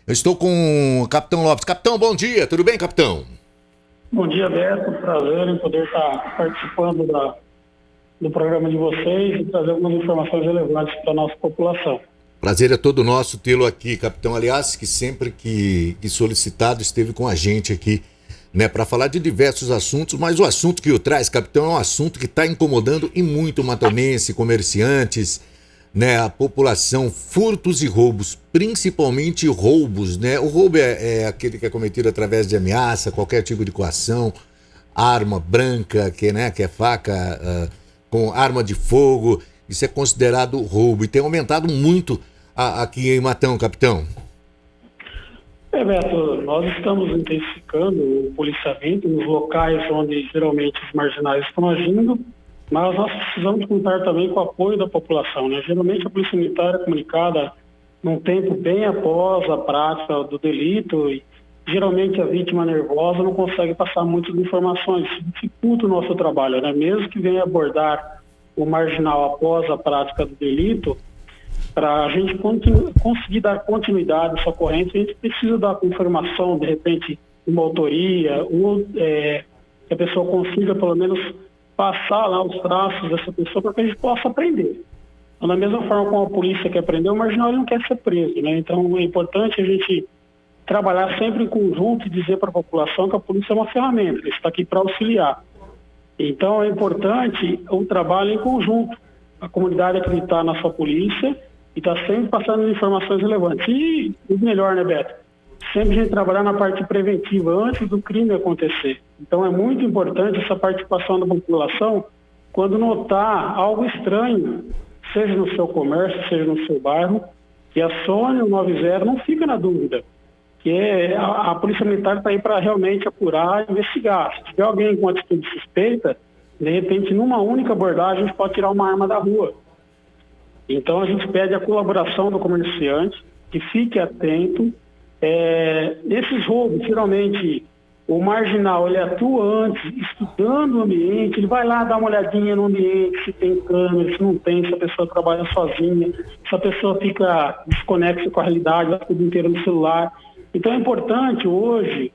Eu estou com o Capitão Lopes. Capitão, bom dia. Tudo bem, capitão? Bom dia, Beto. Prazer em poder estar participando do programa de vocês e trazer algumas informações relevantes para a nossa população. Prazer é todo nosso tê-lo aqui, capitão. Aliás, que sempre que solicitado esteve com a gente aqui, né, para falar de diversos assuntos, mas o assunto que o traz, capitão, é um assunto que está incomodando e muito o matonense, comerciantes, né, a população, furtos e roubos, principalmente roubos, né? O roubo é aquele que é cometido através de ameaça, qualquer tipo de coação, arma branca, que é faca, com arma de fogo, isso é considerado roubo e tem aumentado muito aqui em Matão, capitão. Beto, nós estamos intensificando o policiamento nos locais onde geralmente os marginais estão agindo, mas nós precisamos contar também com o apoio da população, né? Geralmente a Polícia Militar é comunicada num tempo bem após a prática do delito e geralmente a vítima nervosa não consegue passar muitas informações, isso dificulta o nosso trabalho, né? Mesmo que venha abordar o marginal após a prática do delito, para a gente conseguir dar continuidade a essa ocorrência, a gente precisa dar confirmação, de repente, uma autoria, ou que a pessoa consiga pelo menos passar lá os traços dessa pessoa para que a gente possa aprender. Então, da mesma forma como a polícia quer prender, o marginal ele não quer ser preso, né? Então é importante a gente trabalhar sempre em conjunto e dizer para a população que a polícia é uma ferramenta, que está aqui para auxiliar. Então é importante o trabalho em conjunto, a comunidade acreditar na sua polícia e está sempre passando informações relevantes. E o melhor, né, Beto? Sempre a gente trabalhar na parte preventiva, antes do crime acontecer. Então é muito importante essa participação da população quando notar algo estranho, seja no seu comércio, seja no seu bairro, que acione o 90, não fica na dúvida, que a Polícia Militar está aí para realmente apurar e investigar. Se tiver alguém com atitude suspeita, de repente, numa única abordagem, a gente pode tirar uma arma da rua. Então a gente pede a colaboração do comerciante, que fique atento. Esses roubos, geralmente, o marginal, ele atua antes, estudando o ambiente, ele vai lá dar uma olhadinha no ambiente, se tem câmera, se não tem, se a pessoa trabalha sozinha, se a pessoa fica desconexa com a realidade, vai tudo inteiro no celular. Então é importante hoje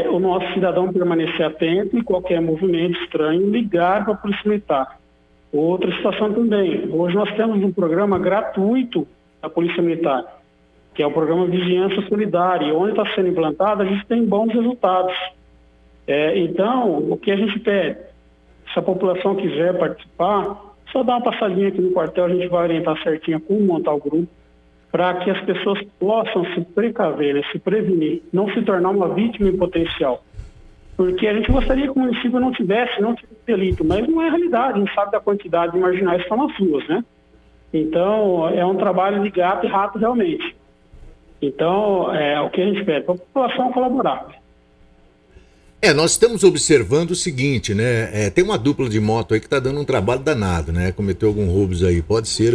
o nosso cidadão permanecer atento e qualquer movimento estranho ligar para a Polícia Militar. Outra situação também, hoje nós temos um programa gratuito da Polícia Militar, que é o programa Vigilança Solidária, e onde está sendo implantado a gente tem bons resultados. Então, o que a gente pede, se a população quiser participar, só dá uma passadinha aqui no quartel, a gente vai orientar certinho como montar o grupo, para que as pessoas possam se precaver, né, se prevenir, não se tornar uma vítima em potencial. Porque a gente gostaria que o município não tivesse delito, mas não é a realidade, a gente sabe da quantidade de marginais que estão nas ruas, né? Então, é um trabalho de gato e rato realmente. Então, o que a gente pede para a população colaborar. Nós estamos observando o seguinte, né? Tem uma dupla de moto aí que está dando um trabalho danado, né? Cometeu alguns roubos aí. Pode ser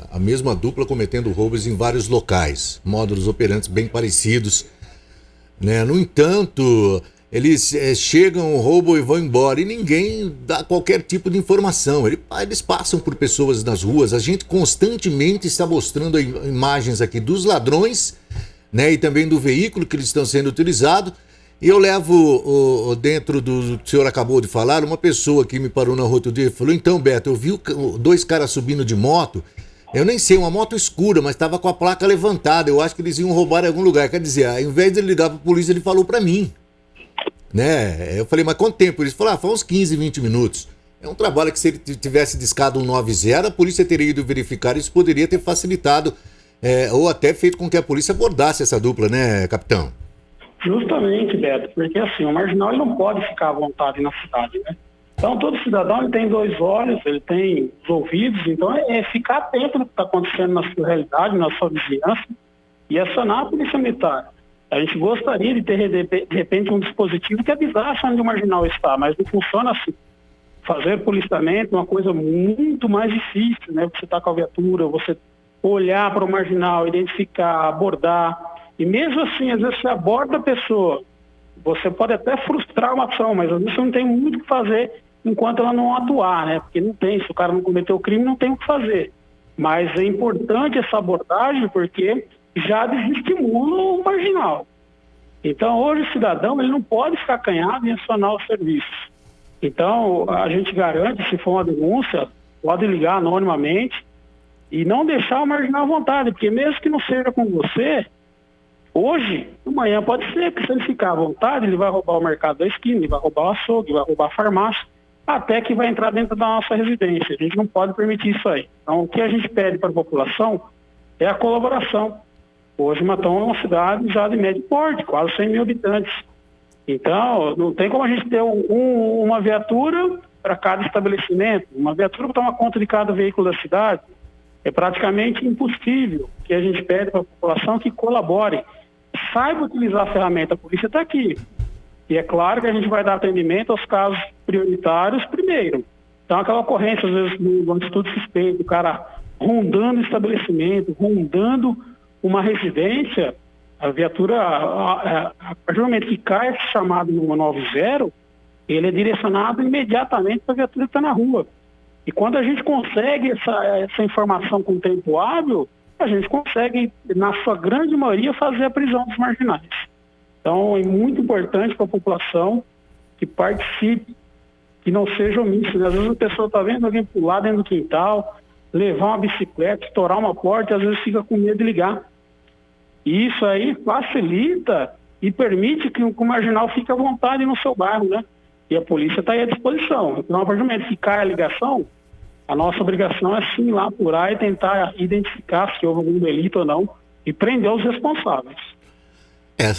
a mesma dupla cometendo roubos em vários locais, módulos operantes bem parecidos, né? No entanto, eles chegam, roubam e vão embora e ninguém dá qualquer tipo de informação. Eles passam por pessoas nas ruas. A gente constantemente está mostrando imagens aqui dos ladrões, né? E também do veículo que eles estão sendo utilizados. E eu levo dentro do que o senhor acabou de falar, uma pessoa que me parou na rua outro dia e falou: então, Beto, eu vi dois caras subindo de moto, eu nem sei, uma moto escura, mas estava com a placa levantada, eu acho que eles iam roubar em algum lugar. Quer dizer, ao invés de ele ligar para a polícia, ele falou para mim, né? Eu falei: mas quanto tempo? Ele falou: foi uns 15, 20 minutos. É um trabalho que, se ele tivesse discado um 90, a polícia teria ido verificar, isso poderia ter facilitado, ou até feito com que a polícia abordasse essa dupla, né, capitão? Justamente, Beto, porque assim, o marginal ele não pode ficar à vontade na cidade, né? Então, todo cidadão ele tem dois olhos, ele tem os ouvidos, então é ficar atento no que está acontecendo na sua realidade, na sua vizinhança, e acionar a Polícia Militar. A gente gostaria de ter, de repente, um dispositivo que avisasse onde o marginal está, mas não funciona assim. Fazer policiamento é uma coisa muito mais difícil, né? Você está com a viatura, você olhar para o marginal, identificar, abordar. E mesmo assim, às vezes você aborda a pessoa, você pode até frustrar uma ação, mas às vezes você não tem muito o que fazer enquanto ela não atuar, né? Porque não tem, se o cara não cometeu o crime, não tem o que fazer. Mas é importante essa abordagem porque já desestimula o marginal. Então, hoje o cidadão ele não pode ficar acanhado em acionar os serviços. Então, a gente garante, se for uma denúncia, pode ligar anonimamente e não deixar o marginal à vontade, porque mesmo que não seja com você, hoje, amanhã pode ser, porque se ele ficar à vontade, ele vai roubar o mercado da esquina, ele vai roubar o açougue, vai roubar a farmácia, até que vai entrar dentro da nossa residência. A gente não pode permitir isso aí. Então, o que a gente pede para a população é a colaboração. Hoje, Matão é uma cidade já de médio porte, quase 100 mil habitantes. Então, não tem como a gente ter uma viatura para cada estabelecimento, uma viatura para tomar conta de cada veículo da cidade. É praticamente impossível. Que a gente pede para a população que colabore, saiba utilizar a ferramenta. A polícia está aqui. E é claro que a gente vai dar atendimento aos casos prioritários primeiro. Então, aquela ocorrência, às vezes, do atitude suspeita, o cara rondando o estabelecimento, rondando uma residência, a viatura, a partir do momento que cai esse chamado no 190, ele é direcionado imediatamente para a viatura que está na rua. E quando a gente consegue essa informação com tempo hábil, a gente consegue, na sua grande maioria, fazer a prisão dos marginais. Então, é muito importante para a população que participe, que não seja omisso, né? Às vezes a pessoa está vendo alguém pular dentro do quintal, levar uma bicicleta, estourar uma porta, e às vezes fica com medo de ligar. E isso aí facilita e permite que o marginal fique à vontade no seu bairro, né? E a polícia está aí à disposição. Então, a partir do momento que cai a ligação, a nossa obrigação é sim lá apurar e tentar identificar se houve algum delito ou não e prender os responsáveis.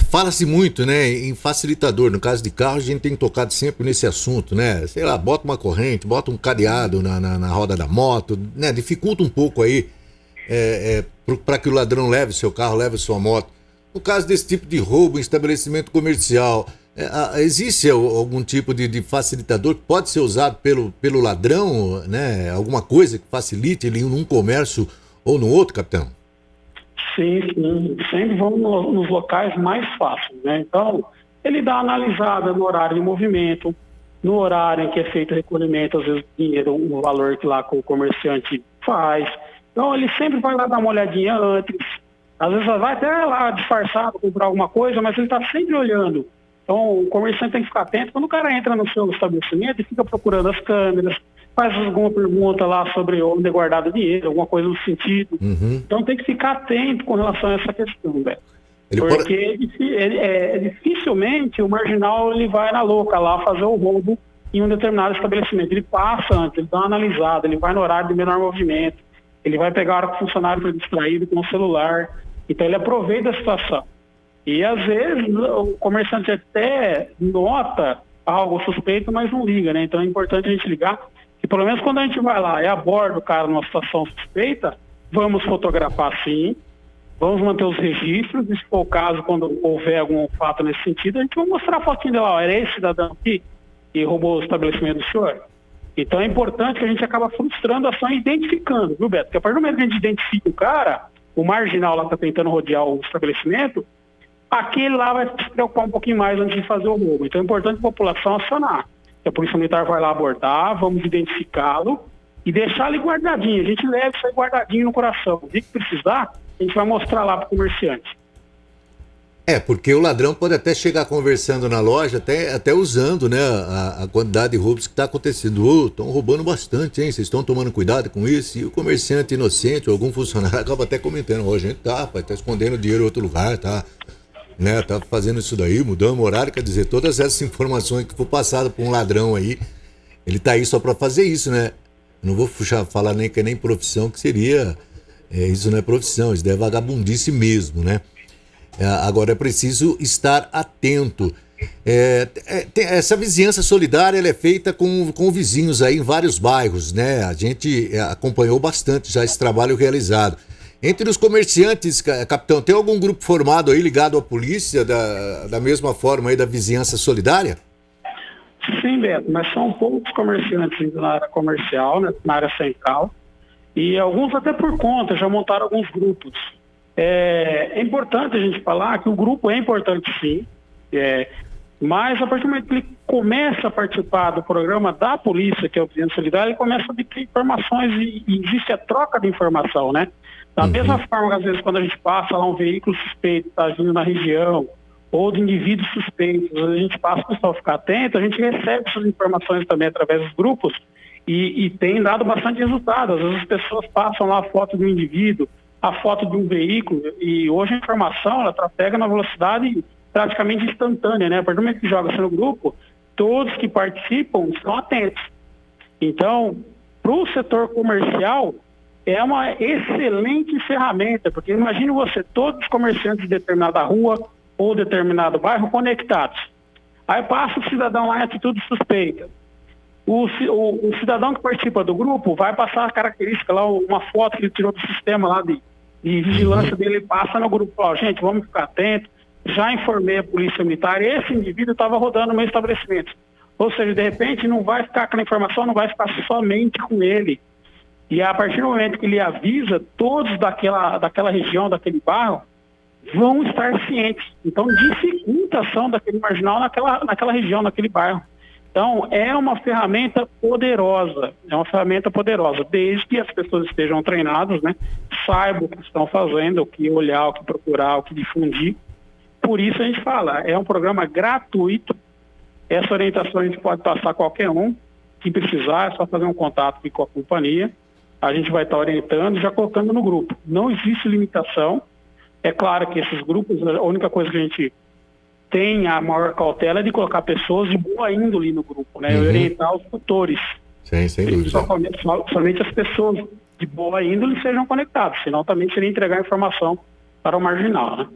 Fala-se muito, né, em facilitador. No caso de carro, a gente tem tocado sempre nesse assunto, né? Sei lá, bota uma corrente, bota um cadeado na roda da moto, né? Dificulta um pouco aí para que o ladrão leve seu carro, leve sua moto. No caso desse tipo de roubo em estabelecimento comercial, existe algum tipo de facilitador que pode ser usado pelo ladrão, né? Alguma coisa que facilite ele num comércio ou no outro, capitão? Sim. Sempre vamos nos locais mais fáceis, né? Então, ele dá uma analisada no horário de movimento, no horário em que é feito o recolhimento, às vezes dinheiro, o valor que lá o comerciante faz. Então, ele sempre vai lá dar uma olhadinha antes. Às vezes vai até lá disfarçado comprar alguma coisa, mas ele está sempre olhando. Então, o comerciante tem que ficar atento. Quando o cara entra no seu estabelecimento e fica procurando as câmeras, faz alguma pergunta lá sobre onde é guardado o dinheiro, alguma coisa no sentido. Uhum. Então, tem que ficar atento com relação a essa questão, Beto. Porque dificilmente o marginal ele vai na louca lá fazer o roubo em um determinado estabelecimento. Ele passa antes, ele dá uma analisada, ele vai no horário de menor movimento, ele vai pegar a hora que o funcionário foi distraído com o celular. Então, ele aproveita a situação. E, às vezes, o comerciante até nota algo suspeito, mas não liga, né? Então, é importante a gente ligar. E, pelo menos, quando a gente vai lá e aborda o cara numa situação suspeita, vamos fotografar, sim. Vamos manter os registros. E, se for o caso, quando houver algum fato nesse sentido, a gente vai mostrar a fotinha dele lá. Era esse cidadão aqui que roubou o estabelecimento do senhor? Então, é importante que a gente acaba frustrando a ação e identificando, viu, Beto? Porque, a partir do momento que a gente identifica o cara, o marginal lá está tentando rodear o estabelecimento, aquele lá vai se preocupar um pouquinho mais antes de fazer o roubo. Então é importante a população acionar. A Polícia Militar vai lá abordar, vamos identificá-lo e deixar ele guardadinho. A gente leva isso aí guardadinho no coração. O dia que precisar, a gente vai mostrar lá para o comerciante. Porque o ladrão pode até chegar conversando na loja, até usando, né, a quantidade de roubos que está acontecendo. Estão roubando bastante, hein? Vocês estão tomando cuidado com isso? E o comerciante inocente ou algum funcionário acaba até comentando, a gente tá escondendo dinheiro em outro lugar, tá fazendo isso daí, mudando o horário. Quer dizer, todas essas informações que for passada por um ladrão aí, ele tá aí só para fazer isso, né? Não vou falar nem que é nem profissão, que seria, isso não é profissão, isso é vagabundice mesmo, né? Agora é preciso estar atento. Essa vizinhança solidária ela é feita com vizinhos aí em vários bairros, né? A gente acompanhou bastante já esse trabalho realizado. Entre os comerciantes, capitão, tem algum grupo formado aí ligado à polícia da mesma forma aí da vizinhança solidária? Sim, Beto, mas são poucos comerciantes na área comercial, né, na área central, e alguns até por conta, já montaram alguns grupos. É importante a gente falar que o grupo é importante sim, Mas a partir do momento que ele começa a participar do programa da polícia, que é o Vizinhança Solidária, ele começa a obter informações e existe a troca de informação, né? Da mesma forma que às vezes quando a gente passa lá um veículo suspeito, está vindo na região, ou de indivíduos suspeitos, a gente passa para o pessoal ficar atento, a gente recebe essas informações também através dos grupos e tem dado bastante resultado. Às vezes as pessoas passam lá a foto de um indivíduo, a foto de um veículo, e hoje a informação ela trafega na velocidade praticamente instantânea, né? A partir do momento que joga-se no grupo, todos que participam estão atentos. Então, para o setor comercial, é uma excelente ferramenta, porque imagine você, todos os comerciantes de determinada rua ou determinado bairro conectados. Aí passa o cidadão lá em atitude suspeita. O cidadão que participa do grupo vai passar a característica lá, uma foto que ele tirou do sistema lá de vigilância dele, passa no grupo. Ó, gente, vamos ficar atentos. Já informei a polícia militar, esse indivíduo estava rodando no meu estabelecimento. Ou seja, de repente não vai ficar aquela informação, não vai ficar somente com ele. E a partir do momento que ele avisa, todos daquela região, daquele bairro, vão estar cientes. Então dificulta a ação daquele marginal naquela região, naquele bairro. Então é uma ferramenta poderosa, desde que as pessoas estejam treinadas, né? Saibam o que estão fazendo, o que olhar, o que procurar, o que difundir. Por isso a gente fala, é um programa gratuito, essa orientação a gente pode passar a qualquer um, que precisar, é só fazer um contato com a companhia, a gente vai estar orientando e já colocando no grupo. Não existe limitação, é claro que esses grupos, a única coisa que a gente tem a maior cautela é de colocar pessoas de boa índole no grupo, né? Orientar os tutores. Sim, sem dúvida. Somente as pessoas de boa índole sejam conectadas, senão também seria entregar informação para o marginal, né?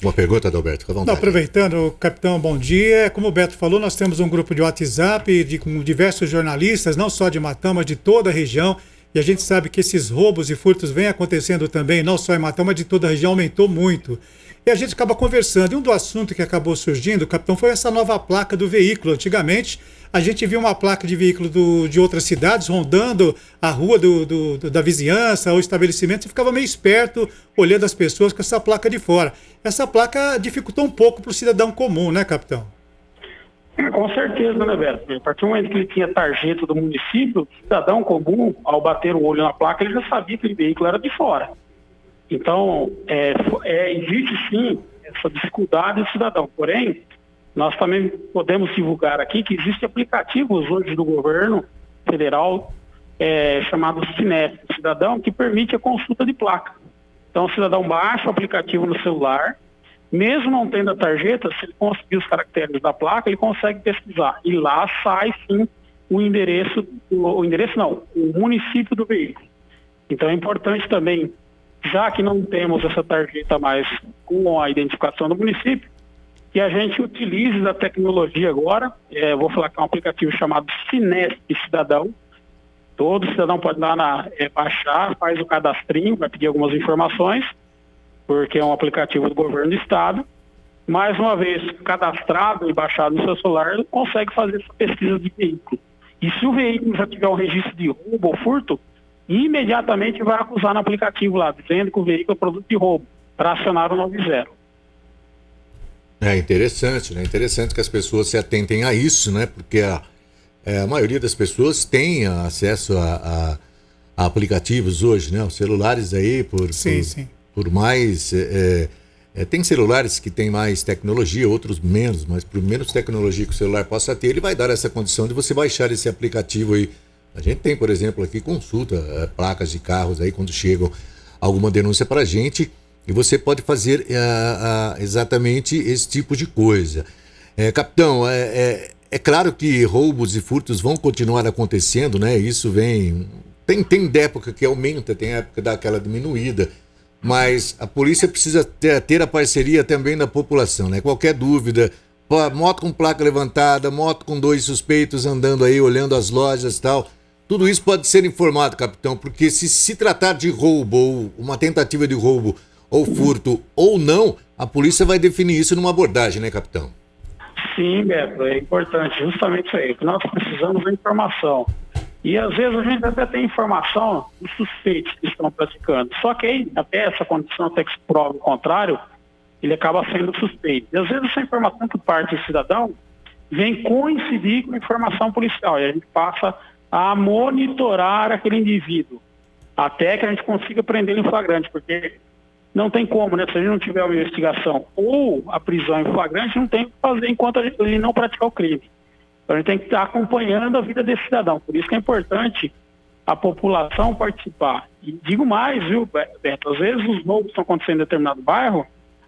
Uma pergunta, Adalberto, fica à vontade. Aproveitando, capitão, bom dia. Como o Beto falou, nós temos um grupo de WhatsApp com diversos jornalistas, não só de Matão, mas de toda a região. E a gente sabe que esses roubos e furtos vêm acontecendo também, não só em Matão, mas de toda a região, aumentou muito. E a gente acaba conversando. E um do assunto que acabou surgindo, capitão, foi essa nova placa do veículo. Antigamente, a gente via uma placa de veículo de outras cidades rondando a rua da vizinhança ou estabelecimento e ficava meio esperto olhando as pessoas com essa placa de fora. Essa placa dificultou um pouco para o cidadão comum, né, capitão? Com certeza, né, Beto? A partir do momento que ele tinha tarjeta do município, o cidadão comum, ao bater o olho na placa, ele já sabia que aquele veículo era de fora. Então, existe sim essa dificuldade do cidadão. Porém, nós também podemos divulgar aqui que existem aplicativos hoje do governo federal chamados Cinef, cidadão, que permite a consulta de placa. Então, o cidadão baixa o aplicativo no celular, mesmo não tendo a tarjeta, se ele conseguir os caracteres da placa, ele consegue pesquisar. E lá sai, sim, o município do veículo. Então, é importante também, já que não temos essa tarjeta mais com a identificação do município, que a gente utilize da tecnologia agora. Vou falar que é um aplicativo chamado Cinef Cidadão. Todo cidadão pode baixar, faz o cadastrinho, vai pedir algumas informações, porque é um aplicativo do governo do estado. Mais uma vez, cadastrado e baixado no seu celular, ele consegue fazer essa pesquisa de veículo. E se o veículo já tiver um registro de roubo ou furto, imediatamente vai acusar no aplicativo lá, dizendo que o veículo é produto de roubo, para acionar o 90. É interessante, né? Interessante que as pessoas se atentem a isso, né? Porque a maioria das pessoas tem acesso a aplicativos hoje, né? Os celulares aí, por mais... tem celulares que têm mais tecnologia, outros menos, mas por menos tecnologia que o celular possa ter, ele vai dar essa condição de você baixar esse aplicativo aí. A gente tem, por exemplo, aqui consulta placas de carros aí quando chegam alguma denúncia para a gente, e você pode fazer exatamente esse tipo de coisa. Capitão, é claro que roubos e furtos vão continuar acontecendo, né? Isso vem... Tem época que aumenta, tem época daquela diminuída, mas a polícia precisa ter a parceria também da população, né? Qualquer dúvida, moto com placa levantada, moto com 2 suspeitos andando aí, olhando as lojas e tal, tudo isso pode ser informado, capitão, porque se tratar de roubo ou uma tentativa de roubo ou furto ou não, a polícia vai definir isso numa abordagem, né, capitão? Sim, Beto, é importante, justamente isso aí, que nós precisamos de informação. E às vezes a gente até tem informação dos suspeitos que estão praticando. Só que aí, até essa condição, até que se prove o contrário, ele acaba sendo suspeito. E às vezes essa informação que parte do cidadão vem coincidir com a informação policial, e a gente passa a monitorar aquele indivíduo, até que a gente consiga prender ele em flagrante, porque não tem como, né? Se a gente não tiver uma investigação ou a prisão em flagrante, não tem o que fazer enquanto ele não praticar o crime. Então a gente tem que estar acompanhando a vida desse cidadão. Por isso que é importante a população participar. E digo mais, viu, Beto? Às vezes os roubos estão acontecendo em determinado bairro,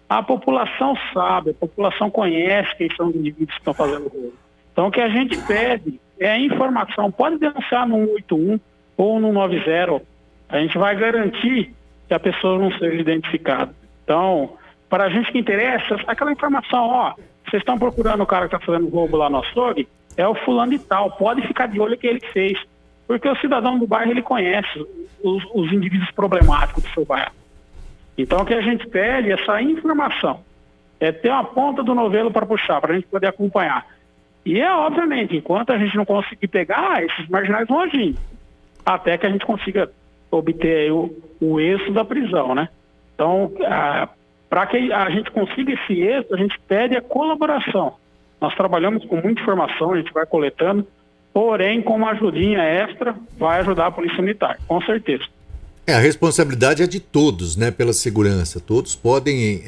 a população sabe, a população conhece quem são os indivíduos que estão fazendo roubo. Então o que a gente pede é a informação. Pode denunciar no 181 ou no 90. A gente vai garantir que a pessoa não seja identificada. Então, para a gente que interessa, aquela informação, ó, vocês estão procurando o cara que está fazendo roubo lá no açougue, é o fulano de tal, pode ficar de olho que ele fez. Porque o cidadão do bairro, ele conhece os indivíduos problemáticos do seu bairro. Então, o que a gente pede é essa informação, é ter uma ponta do novelo para puxar, para a gente poder acompanhar. E obviamente, enquanto a gente não conseguir pegar, esses marginais vão agir, até que a gente consiga obter o êxito da prisão, né? Então, para que a gente consiga esse êxito, a gente pede a colaboração. Nós trabalhamos com muita informação, a gente vai coletando, porém, com uma ajudinha extra, vai ajudar a Polícia Militar, com certeza. A responsabilidade é de todos, né, pela segurança. Todos podem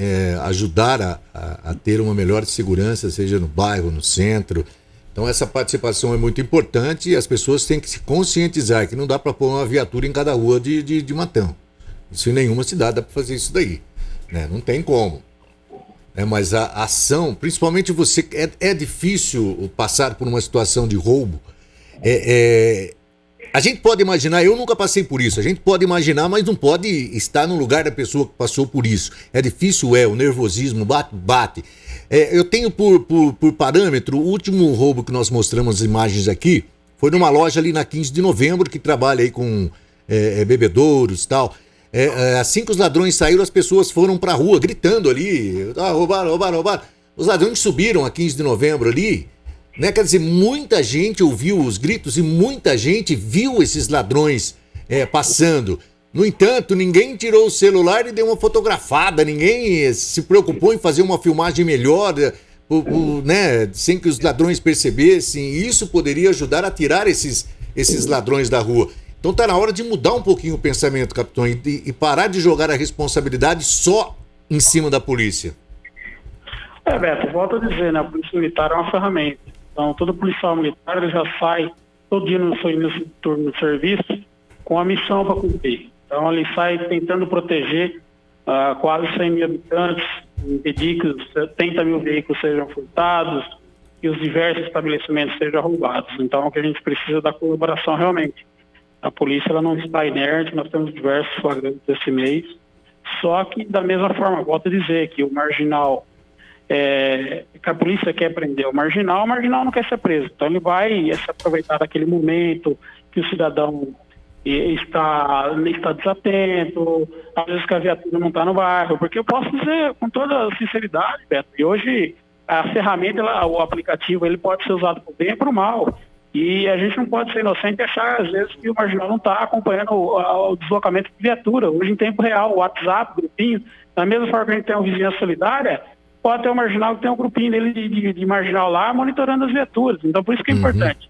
ajudar a ter uma melhor segurança, seja no bairro, no centro. Então essa participação é muito importante e as pessoas têm que se conscientizar que não dá para pôr uma viatura em cada rua de Matão. Isso em nenhuma cidade dá para fazer isso daí, né? Não tem como. Mas a ação, principalmente você, é difícil passar por uma situação de roubo. A gente pode imaginar, eu nunca passei por isso, a gente pode imaginar, mas não pode estar no lugar da pessoa que passou por isso. É difícil, o nervosismo bate. Eu tenho por parâmetro, o último roubo que nós mostramos as imagens aqui, foi numa loja ali na 15 de novembro, que trabalha aí com bebedouros e tal. Assim que os ladrões saíram, as pessoas foram pra rua gritando ali, roubaram. Os ladrões subiram a 15 de novembro ali, né? Quer dizer, muita gente ouviu os gritos e muita gente viu esses ladrões passando. No entanto, ninguém tirou o celular e deu uma fotografada, ninguém se preocupou em fazer uma filmagem melhor, né? Sem que os ladrões percebessem. E isso poderia ajudar a tirar esses ladrões da rua. Então tá na hora de mudar um pouquinho o pensamento, capitão, e parar de jogar a responsabilidade só em cima da polícia. Beto, volto a dizer, né? A Polícia Militar é uma ferramenta. Então, todo policial militar ele já sai todo dia no seu início de turno de serviço com a missão para cumprir. Então, ele sai tentando proteger quase 100 mil habitantes, impedir que os 70 mil veículos sejam furtados e os diversos estabelecimentos sejam roubados. Então, o que a gente precisa da colaboração realmente. A polícia ela não está inerte, nós temos diversos flagrantes esse mês, só que da mesma forma, volto a dizer que o marginal, que a polícia quer prender o marginal não quer ser preso. Então ele vai se aproveitar daquele momento que o cidadão está desatento, às vezes que a viatura não está no bairro, porque eu posso dizer com toda sinceridade, Beto, e hoje a ferramenta, o aplicativo, ele pode ser usado para o bem e para o mal. E a gente não pode ser inocente e achar, às vezes, que o marginal não está acompanhando o deslocamento de viatura. Hoje, em tempo real, o WhatsApp, grupinho, da mesma forma que a gente tem uma vizinhança solidária, pode ter um marginal que tem um grupinho dele de marginal lá monitorando as viaturas. Então, por isso que é importante.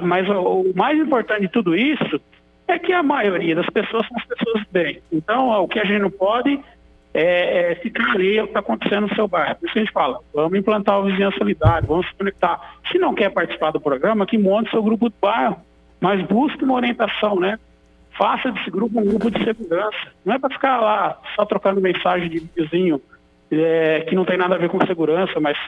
Mas o mais importante de tudo isso é que a maioria das pessoas são as pessoas bem. Então, o que a gente não pode ficar ali ao que está acontecendo no seu bairro. Por isso a gente fala, vamos implantar o vizinhança solidária, vamos se conectar. Se não quer participar do programa, que monte seu grupo de bairro, mas busque uma orientação, né? Faça desse grupo um grupo de segurança. Não é para ficar lá só trocando mensagem de vizinho que não tem nada a ver com segurança, mas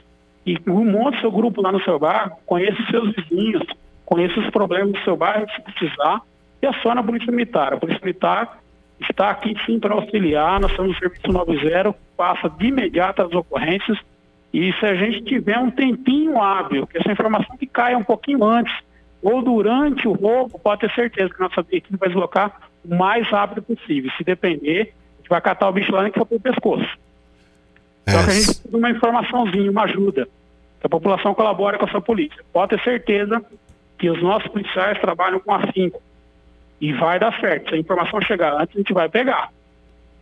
monte seu grupo lá no seu bairro, conheça os seus vizinhos, conheça os problemas do seu bairro, se precisar, e aciona a Polícia Militar. A Polícia Militar está aqui sim para auxiliar, nós temos o Serviço 90, passa de imediato as ocorrências, e se a gente tiver um tempinho hábil, que essa informação que caia um pouquinho antes, ou durante o roubo, pode ter certeza que a nossa equipe vai deslocar o mais rápido possível. Se depender, a gente vai catar o bicho lá e for pro pescoço. Só que a gente precisa de uma informaçãozinha, uma ajuda, que a população colabore com a sua polícia. Pode ter certeza que os nossos policiais trabalham com afinco. E vai dar certo. Se a informação chegar antes, a gente vai pegar.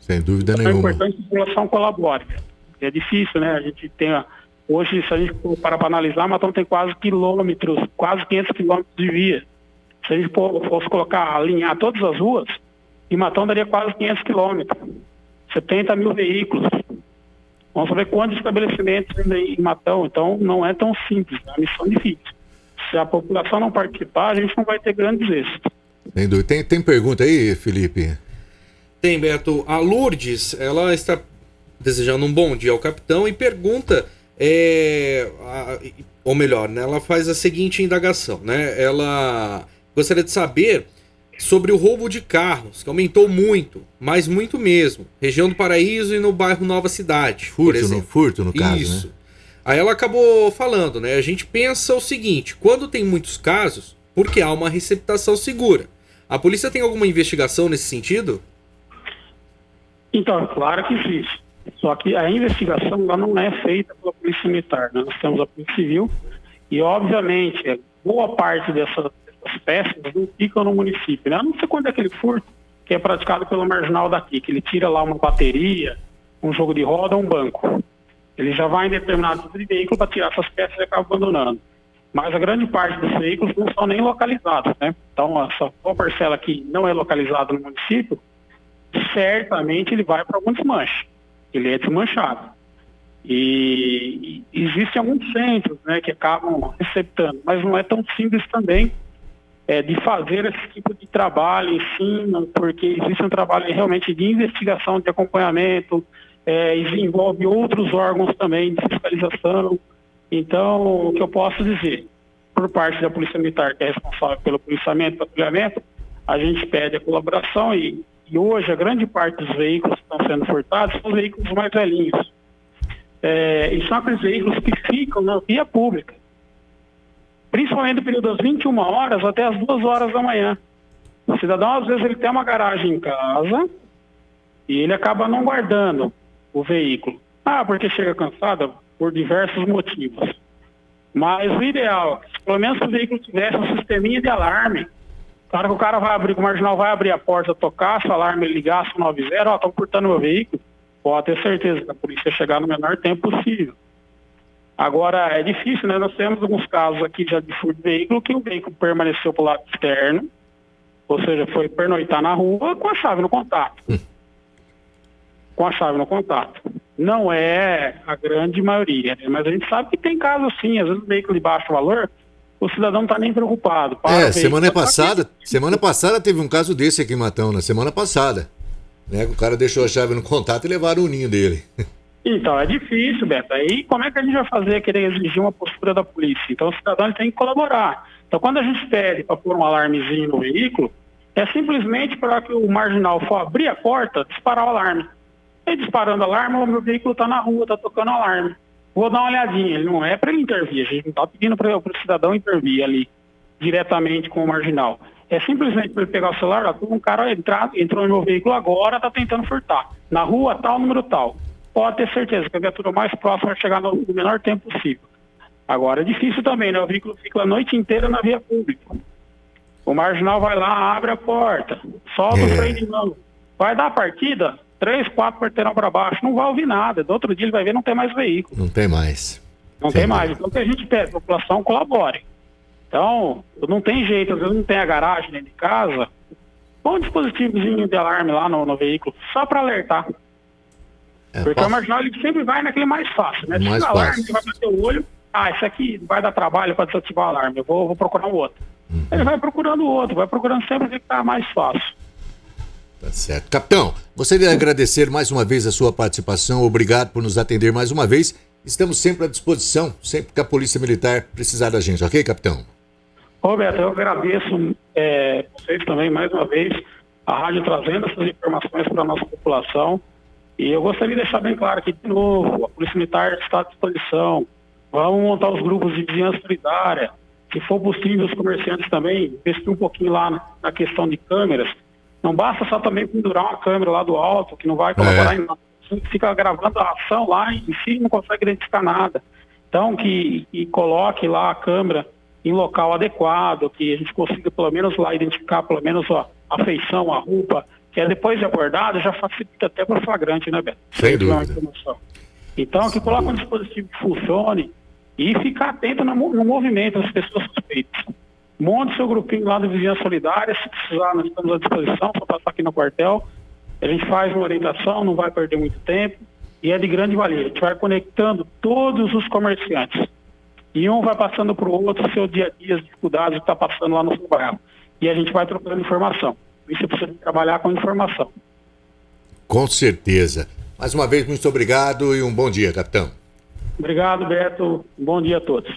Sem dúvida É nenhuma. importante que a população colabore. É difícil, né? A gente tem... Hoje, se a gente for para analisar, Matão tem quase 500 quilômetros de via. Se a gente fosse alinhar todas as ruas, e Matão daria quase 500 quilômetros. 70 mil veículos. Vamos ver quantos estabelecimentos ainda em Matão. Então, não é tão simples, é uma missão difícil. Se a população não participar, a gente não vai ter grandes êxitos. Sem dúvida. Tem pergunta aí, Felipe? Tem, Beto. A Lourdes, ela está desejando um bom dia ao capitão e pergunta, ou melhor, né, ela faz a seguinte indagação, né? Ela gostaria de saber sobre o roubo de carros, que aumentou muito, mas muito mesmo. Região do Paraíso e no bairro Nova Cidade, por exemplo. Furto, no caso, Isso. né? Aí ela acabou falando, né? A gente pensa o seguinte, quando tem muitos casos, porque há uma receptação segura. A polícia tem alguma investigação nesse sentido? Então, claro que existe. Só que a investigação lá não é feita pela Polícia Militar, né? Nós temos a Polícia Civil e, obviamente, boa parte dessas peças não ficam no município, né? A não ser quando é aquele furto que é praticado pela marginal daqui, que ele tira lá uma bateria, um jogo de roda, um banco. Ele já vai em determinado tipo de veículo para tirar essas peças e acaba abandonando. Mas a grande parte dos veículos não são nem localizados, né? Então, essa parcela que não é localizada no município, certamente ele vai para algum desmanche. Ele é desmanchado. E existem alguns centros, né, que acabam receptando, mas não é tão simples também de fazer esse tipo de trabalho em cima, porque existe um trabalho realmente de investigação, de acompanhamento, envolve outros órgãos também de fiscalização. Então, o que eu posso dizer, por parte da Polícia Militar, que é responsável pelo policiamento e patrulhamento, a gente pede a colaboração e hoje a grande parte dos veículos que estão sendo furtados são veículos mais velhinhos. E são aqueles veículos que ficam na via pública, principalmente no período das 21 horas até as 2 horas da manhã. O cidadão, às vezes, ele tem uma garagem em casa e ele acaba não guardando o veículo. Porque chega cansado, por diversos motivos. Mas o ideal, se pelo menos o veículo tivesse um sisteminha de alarme, claro que o cara vai abrir, o marginal vai abrir a porta, tocar, se o alarme ligar, se 90, estão furtando meu veículo, pode ter certeza que a polícia chegar no menor tempo possível. Agora, é difícil, né? Nós temos alguns casos aqui já de furto de veículo, que o veículo permaneceu para o lado externo, ou seja, foi pernoitar na rua com a chave no contato. Com a chave no contato. Não é a grande maioria, né? Mas a gente sabe que tem casos assim, às vezes o veículo de baixo valor, o cidadão não está nem preocupado. Semana passada teve um caso desse aqui em Matão, na semana passada. Né? O cara deixou a chave no contato e levaram o ninho dele. Então, é difícil, Beto. Aí como é que a gente vai fazer, querer exigir uma postura da polícia? Então o cidadão ele tem que colaborar. Então quando a gente pede para pôr um alarmezinho no veículo, é simplesmente para que o marginal for abrir a porta, disparar o alarme. E disparando o alarme, o meu veículo está na rua, está tocando alarme. Vou dar uma olhadinha, ele não é para ele intervir, a gente não está pedindo para o cidadão intervir ali, diretamente com o marginal. É simplesmente para ele pegar o celular, um cara entrou no meu veículo agora, está tentando furtar. Na rua tal, número tal. Pode ter certeza que a viatura mais próxima vai chegar no menor tempo possível. Agora é difícil também, né? O veículo fica a noite inteira na via pública. O marginal vai lá, abre a porta, solta o freio de mão. Vai dar a partida, 3, 4 quarteirão para baixo, não vai ouvir nada. Do outro dia ele vai ver, não tem mais veículo. Não tem mais. Não tem mais. Então o que a gente pede, a população colabore. Então, não tem jeito, às vezes não tem a garagem dentro de casa, põe um dispositivozinho de alarme lá no veículo, só para alertar. Porque o marginal ele sempre vai naquele mais fácil, né? Mais se o alarme, fácil. ele vai bater o olho, esse aqui vai dar trabalho para desativar o alarme, eu vou procurar um outro. Ele vai procurando o outro, vai procurando sempre o que está mais fácil. Tá certo. Capitão, gostaria de agradecer mais uma vez a sua participação, obrigado por nos atender mais uma vez. Estamos sempre à disposição, sempre que a Polícia Militar precisar da gente, ok, capitão? Roberto, eu agradeço vocês também mais uma vez, a rádio trazendo essas informações para a nossa população. E eu gostaria de deixar bem claro que, de novo, a Polícia Militar está à disposição. Vamos montar os grupos de vizinhança solidária. Se for possível, os comerciantes também investir um pouquinho lá na questão de câmeras. Não basta só também pendurar uma câmera lá do alto, que não vai colaborar em nada. Fica gravando a ação lá e si não consegue identificar nada. Então, que coloque lá a câmera em local adequado, que a gente consiga pelo menos lá identificar pelo menos a feição, a roupa, que é depois de abordado, já facilita até para o flagrante, né, Beto? Sem dúvida. Então, que coloca um dispositivo que funcione e ficar atento no movimento das pessoas suspeitas. Monte seu grupinho lá do Vizinhança Solidária, se precisar, nós estamos à disposição, só passar aqui no quartel. A gente faz uma orientação, não vai perder muito tempo, e é de grande valia. A gente vai conectando todos os comerciantes. E um vai passando para o outro o seu dia a dia, as dificuldades que está passando lá no seu bairro. E a gente vai trocando informação. Por isso você precisa trabalhar com informação. Com certeza. Mais uma vez, muito obrigado e um bom dia, capitão. Obrigado, Beto. Bom dia a todos.